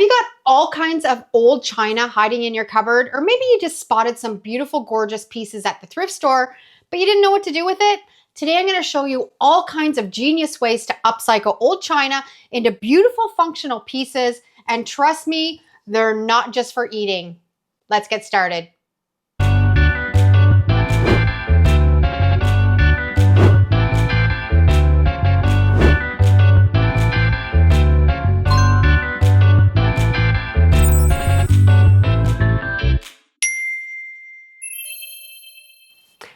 you got all kinds of old china hiding in your cupboard? Or maybe you just spotted some beautiful, gorgeous pieces at the thrift store, but you didn't know what to do with it? Today, I'm going to show you all kinds of genius ways to upcycle old china into beautiful, functional pieces. And trust me, they're not just for eating. Let's get started.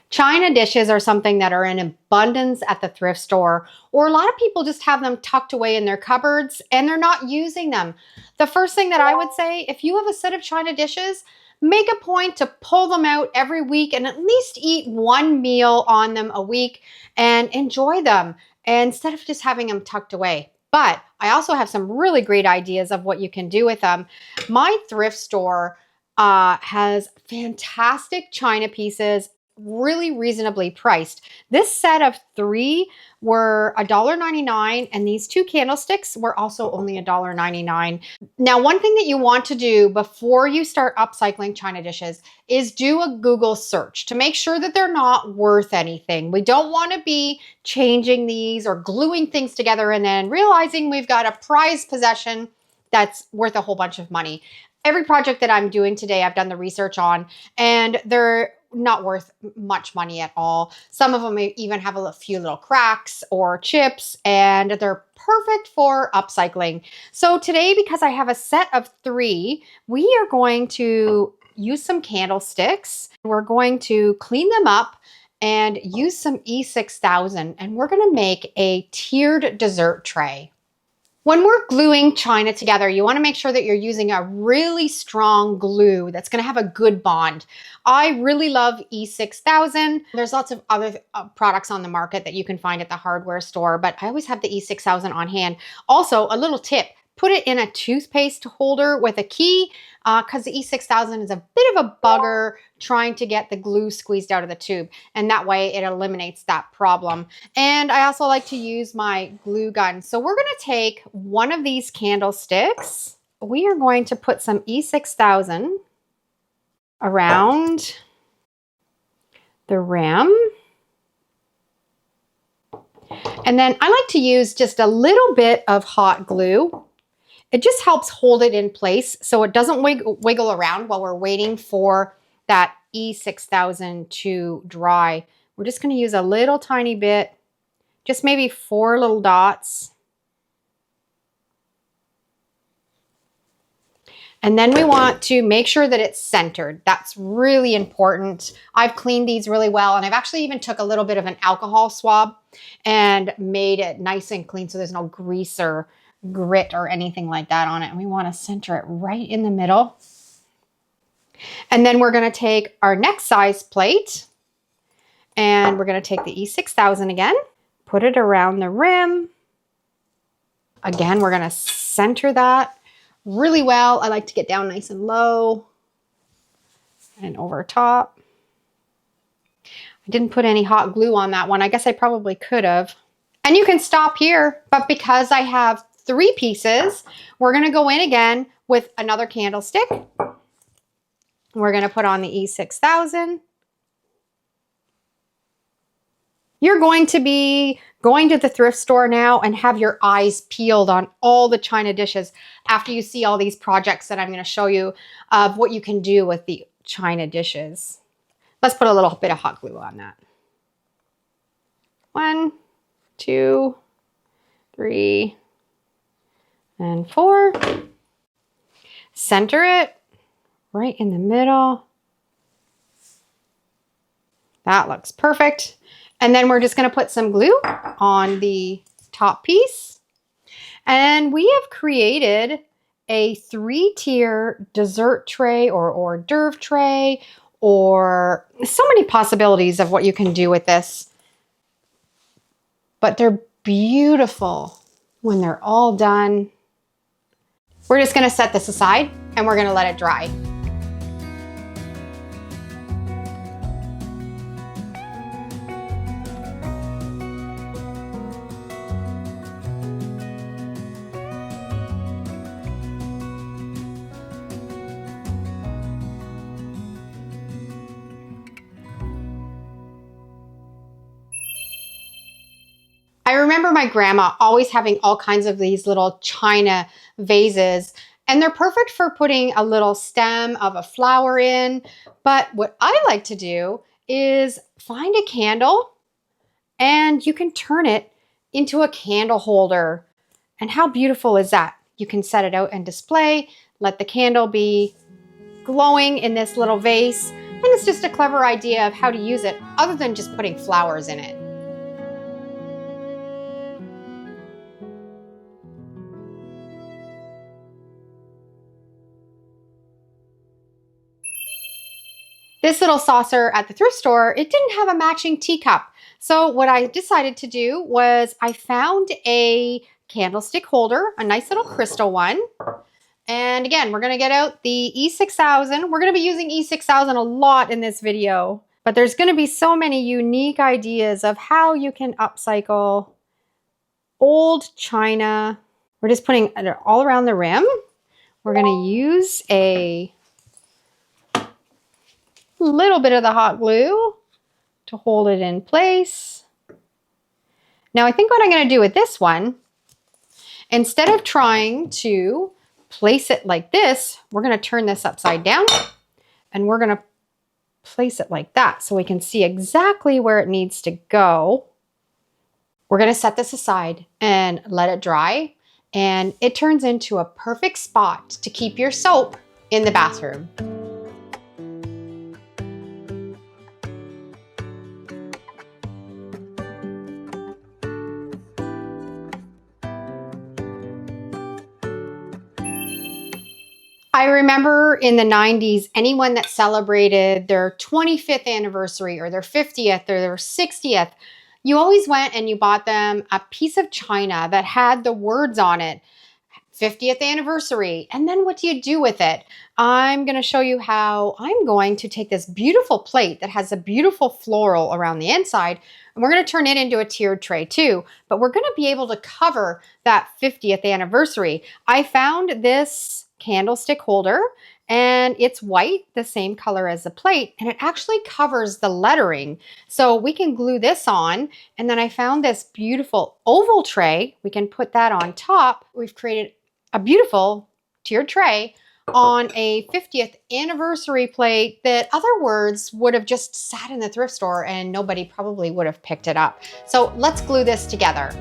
China dishes are something that are in abundance at the thrift store, or a lot of people just have them tucked away in their cupboards and they're not using them. The first thing that I would say, if you have a set of China dishes, make a point to pull them out every week and at least eat one meal on them a week and enjoy them instead of just having them tucked away. But I also have some really great ideas of what you can do with them. My thrift store has fantastic China pieces, really reasonably priced. This set of 3 were $1.99, and these 2 candlesticks were also only $1.99. Now, one thing that you want to do before you start upcycling China dishes is do a Google search to make sure that they're not worth anything. We don't want to be changing these or gluing things together and then realizing we've got a prized possession that's worth a whole bunch of money. Every project that I'm doing today, I've done the research on, and they're not worth much money at all. Some of them may even have a few little cracks or chips, and they're perfect for upcycling. So today, because I have a set of 3, we are going to use some candlesticks. We're going to clean them up and use some E6000, and we're going to make a tiered dessert tray. When we're gluing china together, you want to make sure that you're using a really strong glue that's going to have a good bond. I really love E6000. There's lots of other products on the market that you can find at the hardware store, but I always have the E6000 on hand. Also, a little tip, put it in a toothpaste holder with a key because the E6000 is a bit of a bugger trying to get the glue squeezed out of the tube, and that way it eliminates that problem. And I also like to use my glue gun. So we're going to take one of these candlesticks. We are going to put some E6000 around the rim. And then I like to use just a little bit of hot glue. It just helps hold it in place so it doesn't wiggle around while we're waiting for that E6000 to dry. We're just going to use a little tiny bit, just maybe 4 little dots. And then we want to make sure that it's centered. That's really important. I've cleaned these really well, and I've actually even took a little bit of an alcohol swab and made it nice and clean so there's no grease or grit or anything like that on it. And we want to center it right in the middle. And then we're going to take our next size plate and we're going to take the E6000 again, put it around the rim. Again, we're going to center that really well. I like to get down nice and low and over top. I didn't put any hot glue on that one. I guess I probably could have. And you can stop here, but because I have 3 pieces, we're going to go in again with another candlestick. We're going to put on the E6000. You're going to be going to the thrift store now and have your eyes peeled on all the china dishes after you see all these projects that I'm going to show you of what you can do with the china dishes. Let's put a little bit of hot glue on that. 1, 2, 3, and 4. Center it right in the middle. That looks perfect. And then we're just going to put some glue on the top piece. And we have created a 3-tier dessert tray or hors d'oeuvre tray, or so many possibilities of what you can do with this. But they're beautiful when they're all done. We're just going to set this aside and we're going to let it dry. remember my grandma always having all kinds of these little china vases, and they're perfect for putting a little stem of a flower in. But what I like to do is find a candle and you can turn it into a candle holder. And how beautiful is that? You can set it out and display, let the candle be glowing in this little vase, and it's just a clever idea of how to use it other than just putting flowers in it. This little saucer at the thrift store, it didn't have a matching teacup. So what I decided to do was I found a candlestick holder, a nice little crystal one. And again, we're gonna get out the E6000. We're gonna be using E6000 a lot in this video, but there's gonna be so many unique ideas of how you can upcycle old china. We're just putting it all around the rim. We're gonna use a little bit of the hot glue to hold it in place. Now I think what I'm going to do with this one, instead of trying to place it like this, we're going to turn this upside down and we're going to place it like that so we can see exactly where it needs to go. We're going to set this aside and let it dry, and it turns into a perfect spot to keep your soap in the bathroom. I remember in the 90s, anyone that celebrated their 25th anniversary or their 50th or their 60th, you always went and you bought them a piece of china that had the words on it, 50th anniversary. And then what do you do with it? I'm going to show you how I'm going to take this beautiful plate that has a beautiful floral around the inside, and we're going to turn it into a tiered tray too. But we're going to be able to cover that 50th anniversary. I found this candlestick holder and it's white, the same color as the plate, and it actually covers the lettering. So we can glue this on, and then I found this beautiful oval tray. We can put that on top. We've created a beautiful tiered tray on a 50th anniversary plate that other words would have just sat in the thrift store and nobody probably would have picked it up. So let's glue this together.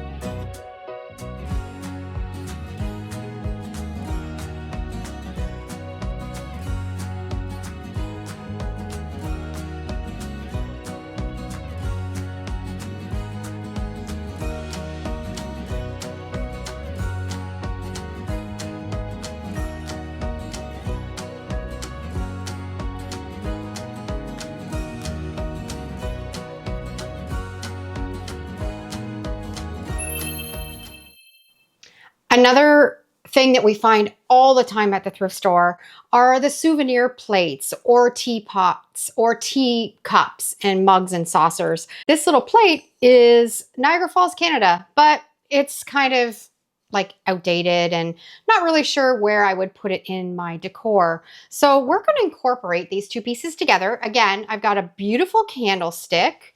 Another thing that we find all the time at the thrift store are the souvenir plates or teapots or teacups and mugs and saucers. This little plate is Niagara Falls, Canada, but it's kind of like outdated and not really sure where I would put it in my decor. So we're going to incorporate these two pieces together. Again, I've got a beautiful candlestick.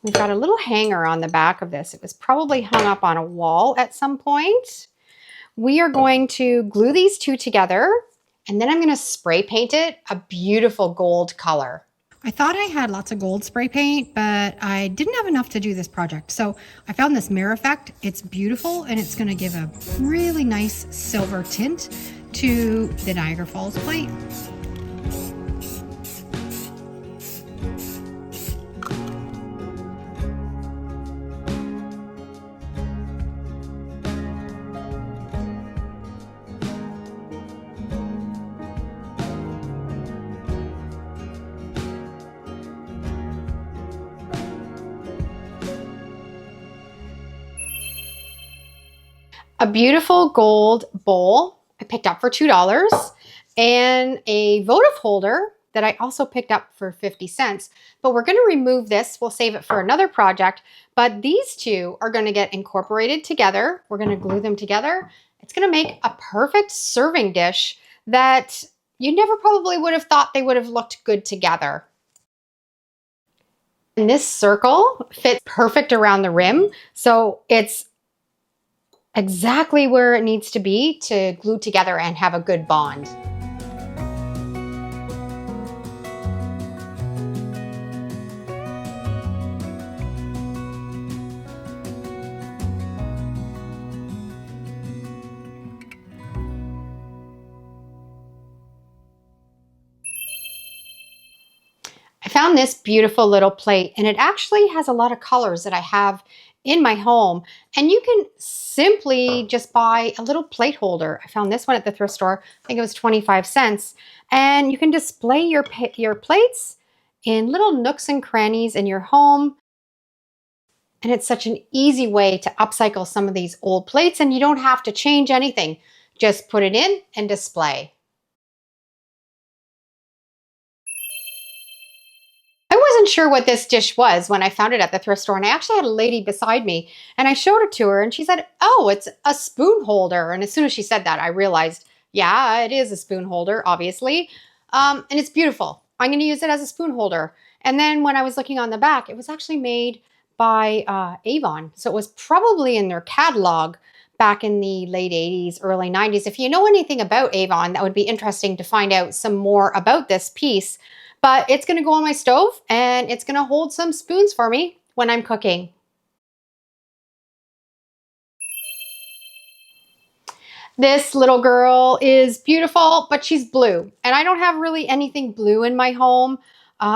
We've got a little hanger on the back of this. It was probably hung up on a wall at some point. We are going to glue these two together, and then I'm going to spray paint it a beautiful gold color. I thought I had lots of gold spray paint, but I didn't have enough to do this project. So I found this mirror effect. It's beautiful, and it's going to give a really nice silver tint to the Niagara Falls plate. A beautiful gold bowl I picked up for $2, and a votive holder that I also picked up for 50 cents. But we're going to remove this. We'll save it for another project. But these two are going to get incorporated together. We're going to glue them together. It's going to make a perfect serving dish that you never probably would have thought they would have looked good together. And this circle fits perfect around the rim, so it's exactly where it needs to be to glue together and have a good bond. I found this beautiful little plate, and it actually has a lot of colors that I have in my home. And you can simply just buy a little plate holder. I found this one at the thrift store. I think it was 25 cents. And you can display your plates in little nooks and crannies in your home. And it's such an easy way to upcycle some of these old plates, and you don't have to change anything. Just put it in and display. I wasn't sure what this dish was when I found it at the thrift store, and I actually had a lady beside me, and I showed it to her, and she said, "Oh, it's a spoon holder." And as soon as she said that, I realized, yeah, it is a spoon holder, obviously, and it's beautiful. I'm going to use it as a spoon holder. And then when I was looking on the back, it was actually made by Avon, so it was probably in their catalog back in the late 80s, early 90s. If you know anything about Avon, that would be interesting to find out some more about this piece. But it's going to go on my stove, and it's going to hold some spoons for me when I'm cooking. This little girl is beautiful, but she's blue. And I don't have really anything blue in my home.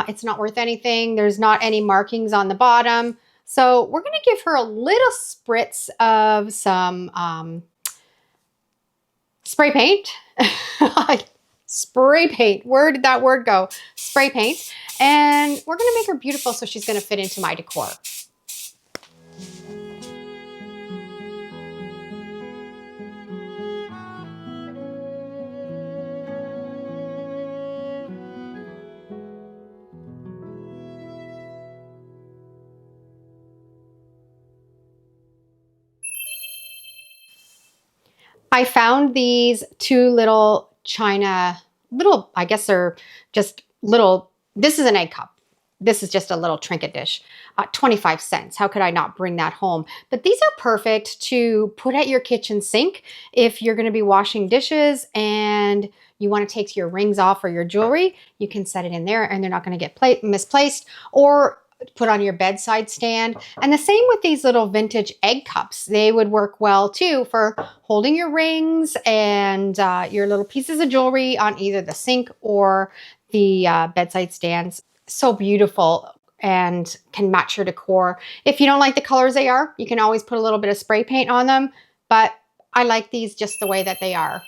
It's not worth anything. There's not any markings on the bottom. So we're going to give her a little spritz of some spray paint. Spray paint. Where did that word go? Spray paint. And we're going to make her beautiful, so she's going to fit into my decor. I found these two little china, I guess they're just little, this is an egg cup. This is just a little trinket dish, 25 cents. How could I not bring that home? But these are perfect to put at your kitchen sink if you're gonna be washing dishes and you wanna take your rings off or your jewelry. You can set it in there and they're not gonna get misplaced, or put on your bedside stand. And the same with these little vintage egg cups. They would work well too for holding your rings and your little pieces of jewelry on either the sink or the bedside stands. So beautiful and can match your decor. If you don't like the colors they are, you can always put a little bit of spray paint on them, but I like these just the way that they are.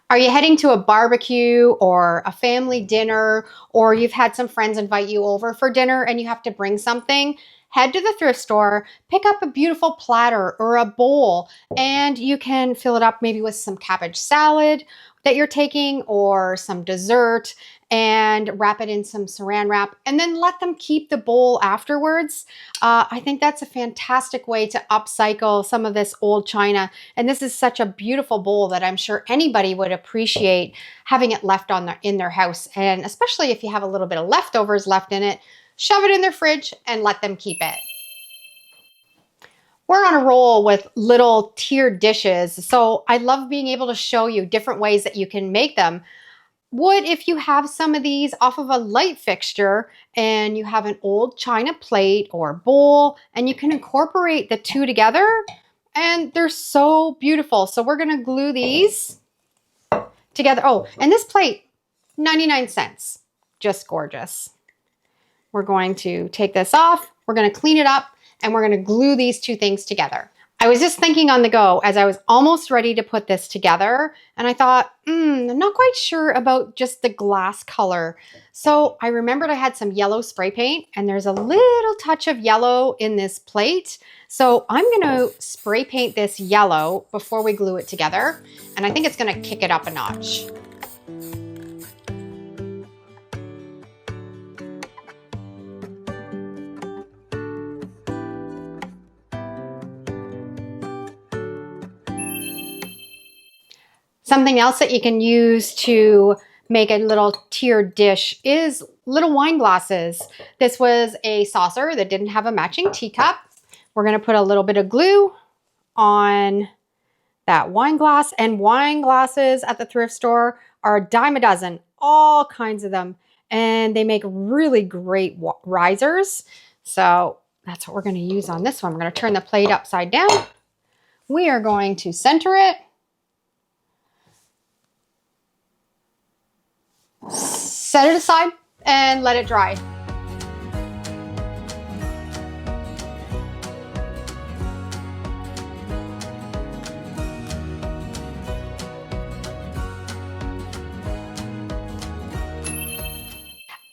Are you heading to a barbecue or a family dinner, or you've had some friends invite you over for dinner and you have to bring something? Head to the thrift store, pick up a beautiful platter or a bowl, and you can fill it up maybe with some cabbage salad that you're taking or some dessert, and wrap it in some saran wrap, and then let them keep the bowl afterwards. I think that's a fantastic way to upcycle some of this old china. And this is such a beautiful bowl that I'm sure anybody would appreciate having it left in their house. And especially if you have a little bit of leftovers left in it, shove it in their fridge and let them keep it. We're on a roll with little tiered dishes, so I love being able to show you different ways that you can make them. What if you have some of these off of a light fixture and you have an old china plate or bowl, and you can incorporate the two together, and they're so beautiful. So we're going to glue these together. Oh, and this plate, 99 cents. Just gorgeous. We're going to take this off. We're going to clean it up, and we're going to glue these two things together. I was just thinking on the go as I was almost ready to put this together, and I thought, I'm not quite sure about just the glass color. So I remembered I had some yellow spray paint, and there's a little touch of yellow in this plate. So I'm gonna spray paint this yellow before we glue it together, and I think it's gonna kick it up a notch. Something else that you can use to make a little tiered dish is little wine glasses. This was a saucer that didn't have a matching teacup. We're going to put a little bit of glue on that wine glass, and wine glasses at the thrift store are a dime a dozen, all kinds of them. And they make really great risers. So that's what we're going to use on this one. We're going to turn the plate upside down. We are going to center it. Set it aside and let it dry.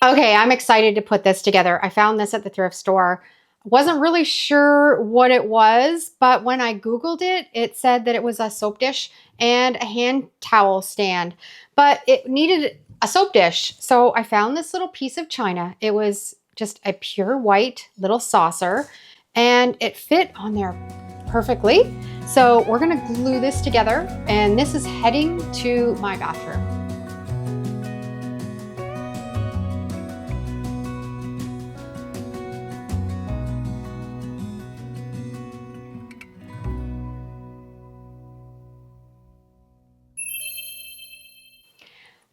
Okay, I'm excited to put this together. I found this at the thrift store. Wasn't really sure what it was, but when I Googled it, it said that it was a soap dish and a hand towel stand, but it needed a soap dish. So I found this little piece of china. It was just a pure white little saucer, and it fit on there perfectly. So we're gonna glue this together, and this is heading to my bathroom.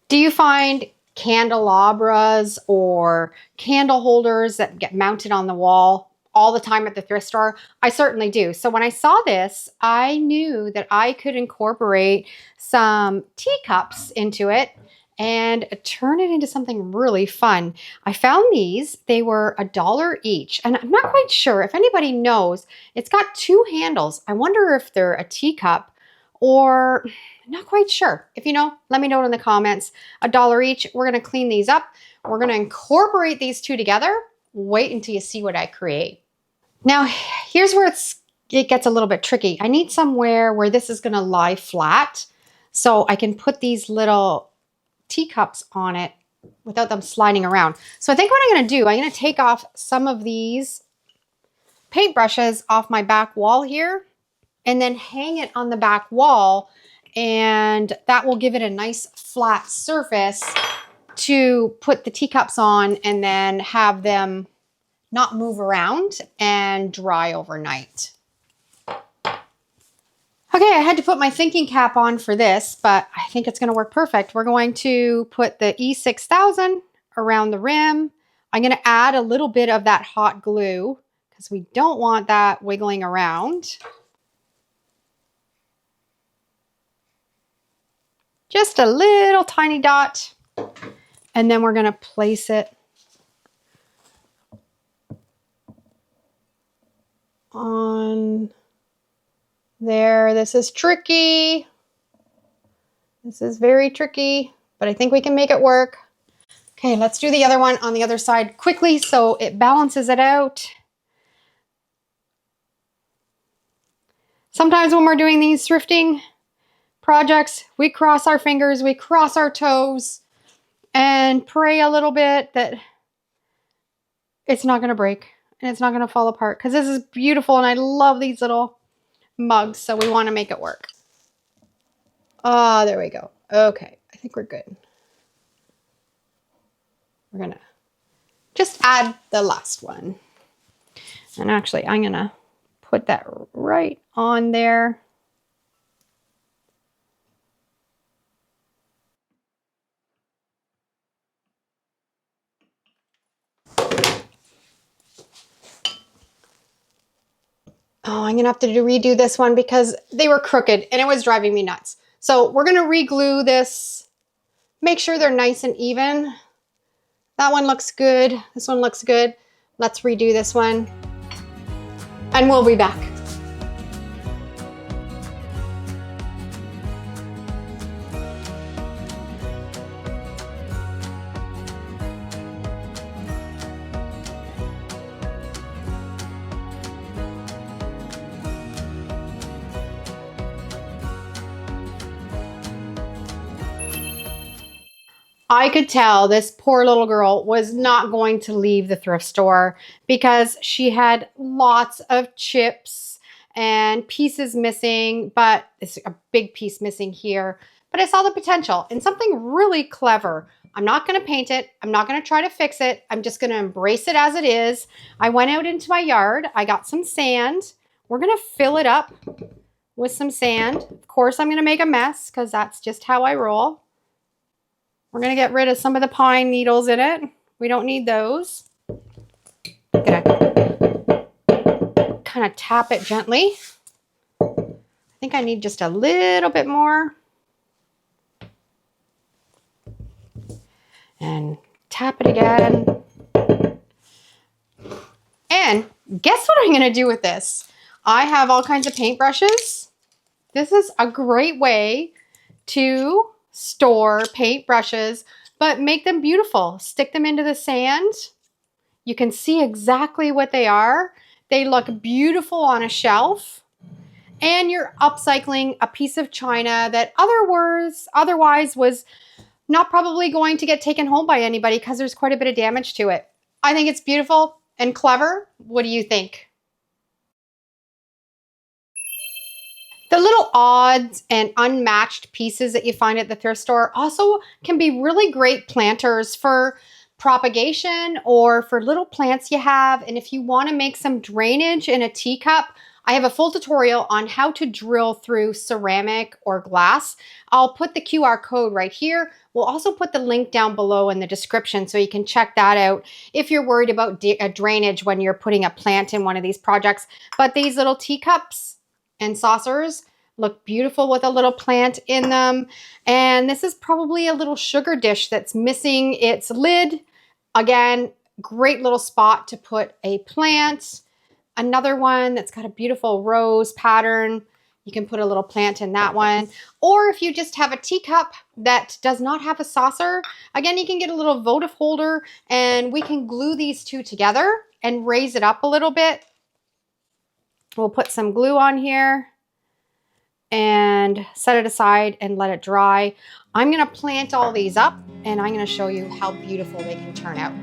Do you find candelabras or candle holders that get mounted on the wall all the time at the thrift store? I certainly do. So when I saw this, I knew that I could incorporate some teacups into it and turn it into something really fun. I found these. They were $1 each, and I'm not quite sure if anybody knows. It's got 2 handles. I wonder if they're a teacup or... Not quite sure. If you know, let me know in the comments. $1 each. We're going to clean these up. We're going to incorporate these 2 together. Wait until you see what I create. Now, here's where it gets a little bit tricky. I need somewhere where this is going to lie flat so I can put these little teacups on it without them sliding around. So I think what I'm going to do, I'm going to take off some of these paintbrushes off my back wall here and then hang it on the back wall, and that will give it a nice flat surface to put the teacups on and then have them not move around and dry overnight. Okay, I had to put my thinking cap on for this, but I think it's going to work perfect. We're going to put the E6000 around the rim. I'm going to add a little bit of that hot glue because we don't want that wiggling around. Just a little tiny dot, and then we're going to place it on there. This is tricky. This is very tricky, but I think we can make it work. Okay, let's do the other one on the other side quickly so it balances it out. Sometimes when we're doing these thrifting projects, we cross our fingers, we cross our toes, and pray a little bit that it's not going to break and it's not going to fall apart, because this is beautiful and I love these little mugs, so we want to make it work. Ah, there we go. Okay, I think we're good. We're going to just add the last one. And actually, I'm going to put that right on there. Oh, I'm going to have to redo this one because they were crooked and it was driving me nuts. So we're going to re-glue this. Make sure they're nice and even. That one looks good. This one looks good. Let's redo this one. And we'll be back. I could tell this poor little girl was not going to leave the thrift store because she had lots of chips and pieces missing, but it's a big piece missing here. But I saw the potential in something really clever. I'm not going to paint it. I'm not going to try to fix it. I'm just going to embrace it as it is. I went out into my yard. I got some sand. We're going to fill it up with some sand. Of course, I'm going to make a mess because that's just how I roll. We're going to get rid of some of the pine needles in it. We don't need those. I'm going to kind of tap it gently. I think I need just a little bit more. And tap it again. And guess what I'm going to do with this? I have all kinds of paintbrushes. This is a great way to store paintbrushes, but make them beautiful. Stick them into the sand. You can see exactly what they are. They look beautiful on a shelf. And you're upcycling a piece of china that otherwise was not probably going to get taken home by anybody because there's quite a bit of damage to it. I think it's beautiful and clever. What do you think? The little odds and unmatched pieces that you find at the thrift store also can be really great planters for propagation or for little plants you have. And if you want to make some drainage in a teacup, I have a full tutorial on how to drill through ceramic or glass. I'll put the QR code right here. We'll also put the link down below in the description so you can check that out if you're worried about drainage when you're putting a plant in one of these projects. But these little teacups and saucers look beautiful with a little plant in them. And this is probably a little sugar dish that's missing its lid. Again, great little spot to put a plant. Another one that's got a beautiful rose pattern. You can put a little plant in that one. Or if you just have a teacup that does not have a saucer, again, you can get a little votive holder and we can glue these two together and raise it up a little bit. We'll put some glue on here and set it aside and let it dry. I'm going to plant all these up and I'm going to show you how beautiful they can turn out.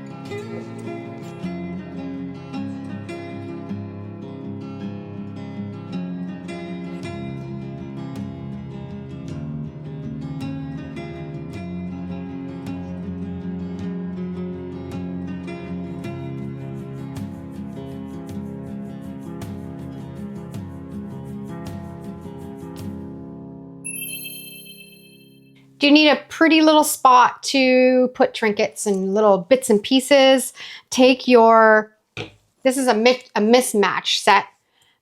Do you need a pretty little spot to put trinkets and little bits and pieces? Take your, this is a mismatched set,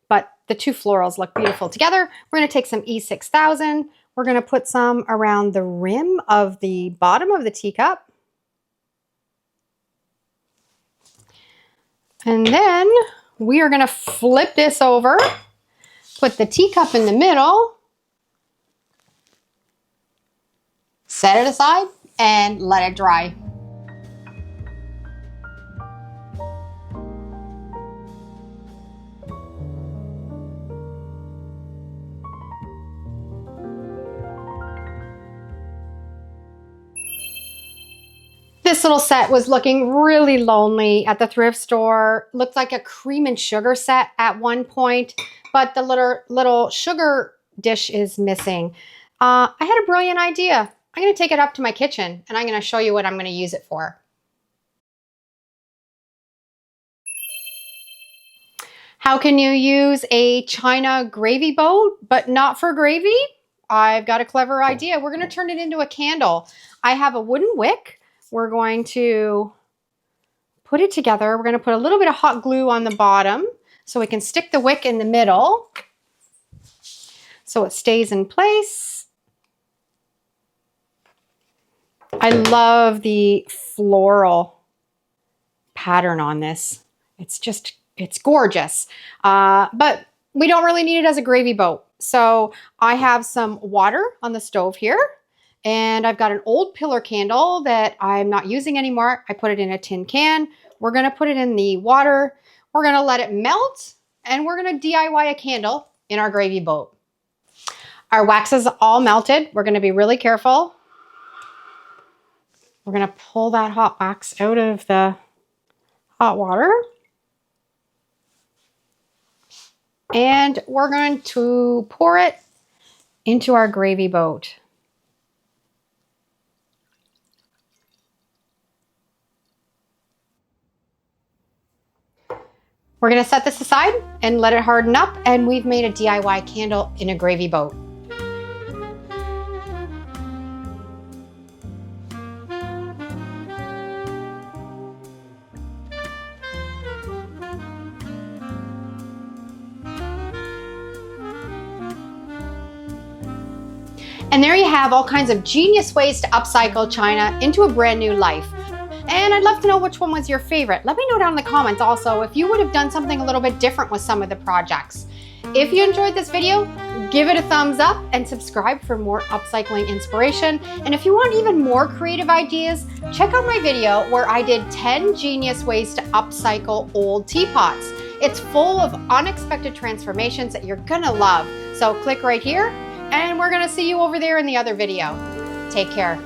but the two florals look beautiful together. We're gonna take some E6000. We're gonna put some around the rim of the bottom of the teacup. And then we are gonna flip this over, put the teacup in the middle, set it aside and let it dry. This little set was looking really lonely at the thrift store. Looked like a cream and sugar set at one point, but the little sugar dish is missing. I had a brilliant idea. I'm going to take it up to my kitchen and I'm going to show you what I'm going to use it for. How can you use a china gravy boat, but not for gravy? I've got a clever idea. We're going to turn it into a candle. I have a wooden wick. We're going to put it together. We're going to put a little bit of hot glue on the bottom so we can stick the wick in the middle so it stays in place. I love the floral pattern on this. It's gorgeous. But we don't really need it as a gravy boat. So I have some water on the stove here. And I've got an old pillar candle that I'm not using anymore. I put it in a tin can. We're going to put it in the water. We're going to let it melt. And we're going to DIY a candle in our gravy boat. Our wax is all melted. We're going to be really careful. We're going to pull that hot wax out of the hot water. And we're going to pour it into our gravy boat. We're gonna set this aside and let it harden up, and we've made a DIY candle in a gravy boat. And there you have all kinds of genius ways to upcycle china into a brand new life. And I'd love to know which one was your favorite. Let me know down in the comments also if you would have done something a little bit different with some of the projects. If you enjoyed this video, give it a thumbs up and subscribe for more upcycling inspiration. And if you want even more creative ideas, check out my video where I did 10 genius ways to upcycle old teapots. It's full of unexpected transformations that you're gonna love. So click right here, and we're gonna see you over there in the other video. Take care.